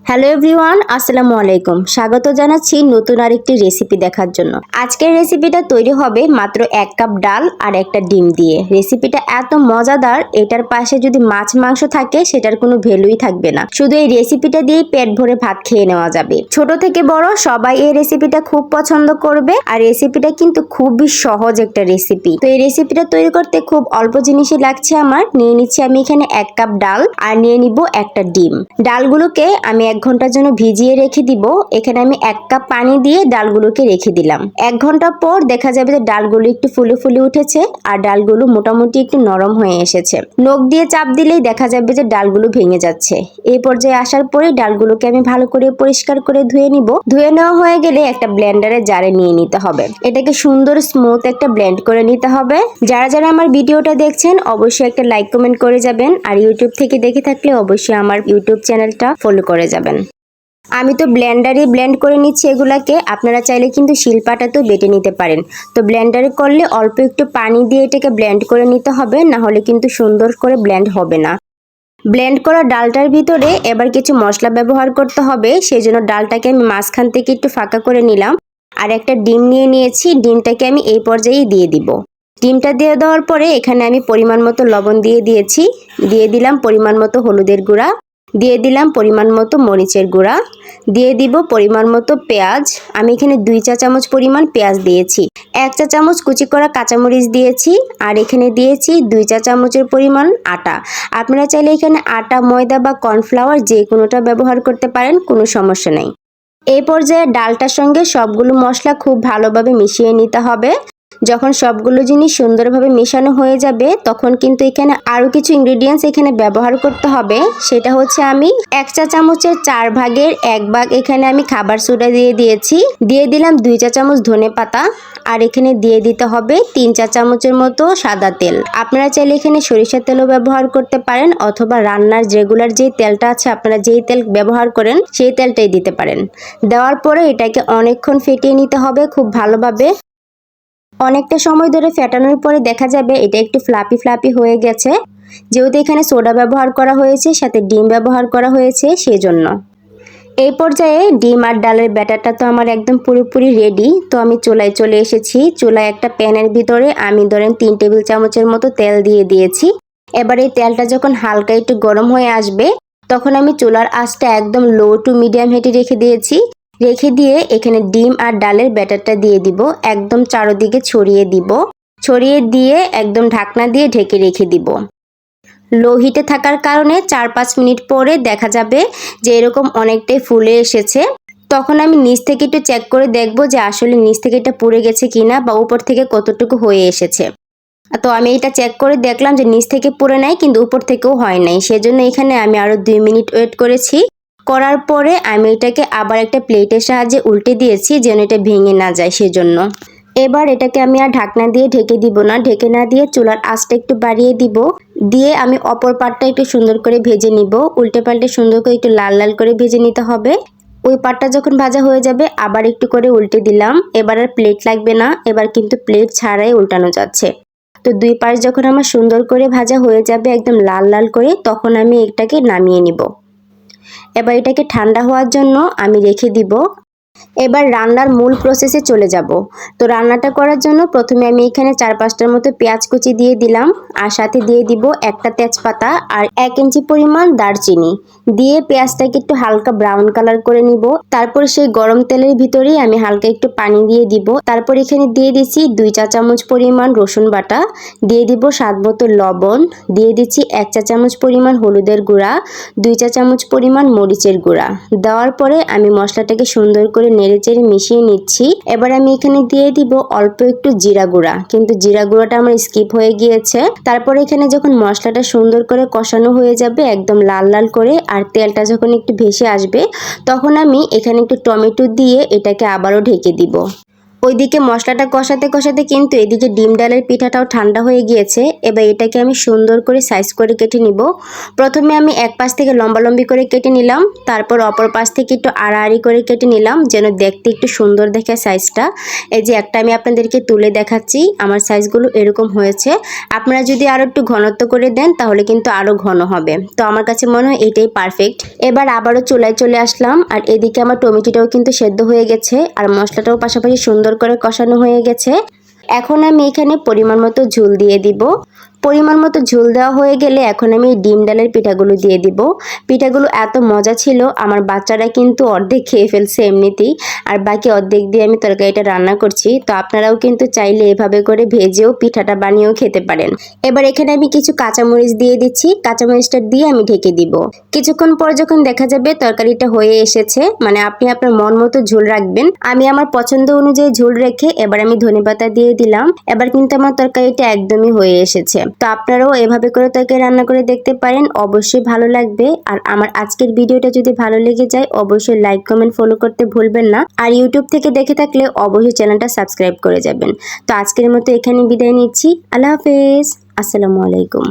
Hello everyone, আসসালামু আলাইকুম। স্বাগত জানাচ্ছি নতুন আরেকটি রেসিপি দেখার জন্য। আজকের রেসিপিটা তৈরি হবে মাত্র 1 কাপ ডাল আর একটা ডিম দিয়ে। রেসিপিটা এত মজাদার, এটার পাশে যদি মাছ মাংস থাকে সেটার কোনো ভ্যালুই থাকবে না। শুধু এই রেসিপিটা দিয়েই পেট ভরে ভাত খেয়ে নেওয়া যাবে। ছোট থেকে বড় সবাই এই রেসিপিটা খুব পছন্দ করবে। আর রেসিপিটা কিন্তু খুবই সহজ একটা রেসিপি। তো এই রেসিপিটা তৈরি করতে খুব অল্প জিনিসই লাগছে। নিয়ে নিচ্ছি আমি এখানে 1 কাপ ডাল আর নিয়ে নিব একটা ডিম। ডালগুলোকে আমি 1 ঘন্টার জন্য ভিজিয়ে রেখে দিব। এখানে আমি 1 কাপ পানি দিয়ে ডালগুলোকে রেখে দিলাম। 1 ঘন্টা পর দেখা যাবে যে ডালগুলো একটু ফুলে ফুলে উঠেছে আর ডালগুলো মোটামুটি একটু নরম হয়ে এসেছে। নখ দিয়ে চাপ দিলেই দেখা যাবে যে ডালগুলো ভেঙে যাচ্ছে। এই পর্যায়ে আসার পরে ডালগুলোকে আমি ভালো করে পরিষ্কার করে ধুয়ে নিব। ধুয়ে নেওয়া হয়ে গেলে একটা ব্লেন্ডারের জারে নিয়ে নিতে হবে। এটাকে সুন্দর স্মুথ একটা ব্লেন্ড করে নিতে হবে। যারা যারা আমার ভিডিওটা দেখছেন অবশ্যই একটা লাইক কমেন্ট করে যাবেন। আর ইউটিউব থেকে দেখে থাকলে অবশ্যই আমার ইউটিউব চ্যানেলটা ফলো করে যাবেন। আমি তো ব্লেন্ডারে ব্লেন্ড করে নিচ্ছি এগুলাকে। আপনারা চাইলে কিন্তু শিলপাটাতেও বেটে নিতে পারেন। তো ব্লেন্ডারে করলে অল্প একটু পানি দিয়ে এটাকে ব্লেন্ড করে নিতে হবে, না হলে কিন্তু সুন্দর করে ব্লেন্ড হবে না। ব্লেন্ড করা ডালটার ভিতরে এবার কিছু মশলা ব্যবহার করতে হবে। সেই জন্য ডালটাকে আমি মাঝখান থেকে একটু ফাঁকা করে নিলাম। আর একটা ডিম নিয়ে নিয়েছি, ডিমটাকে আমি এই পর্যায়েই দিয়ে দিব। ডিমটা দিয়ে দেওয়ার পরে এখানে আমি পরিমাণ মতো লবণ দিয়ে দিয়েছি। দিয়ে দিলাম পরিমাণ মতো হলুদের গুঁড়া, দিয়ে দিলাম পরিমাণ মতো মরিচের গুঁড়া, দিয়ে দিব পরিমাণ মতো পেঁয়াজ। আমি এখানে 2 চা চামচ পরিমাণ পেঁয়াজ দিয়েছি। 1 চা চামচ কুচি করা কাঁচামরিচ দিয়েছি। আর এখানে দিয়েছি 2 চা চামচের পরিমাণ আটা। আপনারা চাইলে এখানে আটা, ময়দা বা কর্নফ্লাওয়ার যে কোনোটা ব্যবহার করতে পারেন, কোনো সমস্যা নেই। এই পর্যায়ে ডালটার সঙ্গে সবগুলো মশলা খুব ভালোভাবে মিশিয়ে নিতে হবে। যখন সবগুলো জিনিস সুন্দরভাবে মেশানো হয়ে যাবে তখন কিন্তু এখানে আরো কিছু ইনগ্রেডিয়েন্টস এখানে ব্যবহার করতে হবে। সেটা হচ্ছে আমি 1 চা চামচের 4 ভাগের 1 ভাগ এখানে আমি খাবার সোডা দিয়ে দিয়েছি। দিয়ে দিলাম 2 চা চামচ ধনেপাতা। আর এখানে দিয়ে দিতে হবে 3 চা চামচের মতো সাদা তেল। আপনারা চাইলে এখানে সরিষার তেলও ব্যবহার করতে পারেন, অথবা রান্নার রেগুলার যে তেলটা আছে আপনারা যেই তেল ব্যবহার করেন সেই তেলটাই দিতে পারেন। দেওয়ার পরে এটাকে অনেকক্ষণ ফেটিয়ে নিতে হবে খুব ভালোভাবে। অনেকটা সময় ধরে ফেটানোর পরে দেখা যাবে এটা একটু ফ্লাপি ফ্লাপি হয়ে গেছে। যেহেতু এখানে সোডা ব্যবহার করা হয়েছে, সাথে ডিম ব্যবহার করা হয়েছে, সেজন্য। এই পর্যায়ে ডিম আর ডালের ব্যাটারটা তো আমার একদম পুরোপুরি রেডি। তো আমি চুলায় চলে এসেছি। চুলায় একটা প্যানের ভিতরে আমি ধরেন 3 টেবিল চামচের মতো তেল দিয়ে দিয়েছি। এবার এই তেলটা যখন হালকা একটু গরম হয়ে আসবে তখন আমি চুলার আঁচটা একদম লো টু মিডিয়াম হিটে রেখে দিয়েছি। রেখে দিয়ে এখানে ডিম আর ডালের ব্যাটারটা দিয়ে দিব। একদম চারদিকে ছড়িয়ে দিব। ছড়িয়ে দিয়ে একদম ঢাকনা দিয়ে ঢেকে রেখে দিব। লো হিটে থাকার কারণে 4-5 মিনিট পরে দেখা যাবে যে এরকম অনেকটাই ফুলে এসেছে। তখন আমি নিচ থেকে একটু চেক করে দেখব যে আসলে নিচ থেকে এটা পুড়ে গেছে কিনা বা উপর থেকে কতটুকু হয়ে এসেছে। তো আমি এটা চেক করে দেখলাম যে নিচ থেকে পুড়ে নাই, কিন্তু উপর থেকেও হয় নাই। সেজন্য এখানে আমি আরো 2 মিনিট ওয়েট করেছি। করার পরে আমি এটাকে আবার একটা প্লেটের সাহায্যে উল্টে দিয়েছি যেন এটা ভেঙে না যায় সেজন্য। এবার এটাকে আমি আর ঢাকনা দিয়ে ঢেকে দিব না। ঢেকে না দিয়ে চুলার আঁচটা একটু বাড়িয়ে দিব। দিয়ে আমি অপর পাটটা একটু সুন্দর করে ভেজে নিব। উল্টে পাল্টে সুন্দর করে একটু লাল লাল করে ভেজে নিতে হবে। ওই পাটটা যখন ভাজা হয়ে যাবে আবার একটু করে উল্টে দিলাম। এবার আর প্লেট লাগবে না, এবার কিন্তু প্লেট ছাড়াই উল্টানো যাচ্ছে। তো 2 পাশ যখন আমার সুন্দর করে ভাজা হয়ে যাবে একদম লাল লাল করে, তখন আমি এটাকে নামিয়ে নিব। এবার এটাকে ঠান্ডা হওয়ার জন্য আমি রেখে দিব। এবার রান্নার মূল প্রসেসে চলে যাব। তো রান্নাটা করার জন্য প্রথমে আমি এখানে 4-5টার মতো পেঁয়াজ কুচি দিয়ে দিলাম। আর সাথে দিয়ে দিব একটা তেজপাতা আর 1 ইঞ্চি পরিমাণ দারচিনি। দিয়ে পেঁয়াজটাকে একটু হালকা ব্রাউন কালার করে নিব। তারপর সেই গরম তেলের ভিতরেই আমি হালকা একটু পানি দিয়ে দিব। তারপর এখানে দিয়ে দিচ্ছি 2 চা চামচ পরিমাণ রসুন বাটা। দিয়ে দিব স্বাদ মতো লবণ। দিয়ে দিচ্ছি 1 চা চামচ পরিমাণ হলুদের গুঁড়া, 2 চা চামচ পরিমাণ মরিচের গুঁড়া। দেওয়ার পরে আমি মশলাটাকে সুন্দর করে নেড়েচেড়ে মিশিয়ে নিচ্ছি। এবার আমি এখানে দিয়ে দিব অল্প একটু জিরা গুঁড়া, কিন্তু জিরা গুঁড়াটা আমার স্কিপ হয়ে গিয়েছে। তারপর এখানে যখন মশলাটা সুন্দর করে কষানো হয়ে যাবে একদম লাল লাল করে, আর তেলটা যখন একটু ভেসে আসবে তখন আমি এখানে একটু টমেটো দিয়ে এটাকে আবারও ঢেকে দিব। ওইদিকে মশলাটা কষাতে কষাতে কিন্তু এদিকে ডিম ডালের পিঠাটাও ঠান্ডা হয়ে গিয়েছে। এবার এটাকে আমি সুন্দর করে সাইজ করে কেটে নিব। প্রথমে আমি এক পাশ থেকে লম্বালম্বি করে কেটে নিলাম, তারপর অপর পাশ থেকে একটু আড়াআড়ি করে কেটে নিলাম যেন দেখতে একটু সুন্দর দেখে সাইজটা। এই যে একটা আমি আপনাদেরকে তুলে দেখাচ্ছি, আমার সাইজগুলো এরকম হয়েছে। আপনারা যদি আরও একটু ঘনত্ব করে দেন তাহলে কিন্তু আরও ঘন হবে। তো আমার কাছে মনে হয় এটাই পারফেক্ট। এবার আবারও চুলায় চলে আসলাম, আর এদিকে আমার টমেটোটাও কিন্তু সেদ্ধ হয়ে গেছে আর মশলাটাও পাশাপাশি সুন্দর করে কষানো হয়ে গেছে। এখন আমি এখানে পরিমাণ মতো ঝোল দিয়ে দিব। পরিমাণ মতো ঝোল দেওয়া হয়ে গেলে এখন আমি ডিম ডালের পিঠাগুলো দিয়ে দিব। পিঠাগুলো এত মজা ছিল, আমার বাচ্চারা কিন্তু অর্ধেক খেয়ে ফেলছে এমনিতেই, আর বাকি অর্ধেক দিয়ে আমি তরকারিটা রান্না করছি। তো আপনারাও কিন্তু চাইলে এভাবে করে ভেজেও পিঠাটা বানিয়েও খেতে পারেন। এবার এখানে আমি কিছু কাঁচামরিচ দিয়ে দিচ্ছি, কাঁচামরিচটা দিয়ে আমি ঢেকে দিব। কিছুক্ষণ পর যখন দেখা যাবে তরকারিটা হয়ে এসেছে, মানে আপনি আপনার মন মতো ঝোল রাখবেন। আমি আমার পছন্দ অনুযায়ী ঝোল রেখে এবার আমি ধনেপাতা দিয়ে দিলাম। এবার কিন্তু আমার তরকারিটা একদমই হয়ে এসেছে। তো আপনারাও এভাবে করে তরকারি রান্না করে দেখতে পারেন, অবশ্যই ভালো লাগবে। আর আমার আজকের ভিডিওটা যদি ভালো লেগে যায় অবশ্যই লাইক কমেন্ট ফলো করতে ভুলবেন না। আর ইউটিউব থেকে দেখে থাকলে অবশ্যই চ্যানেলটা সাবস্ক্রাইব করে যাবেন। তো আজকের মতো এখানে বিদায় নিচ্ছি। আল্লাহ হাফেজ, আসসালামু আলাইকুম।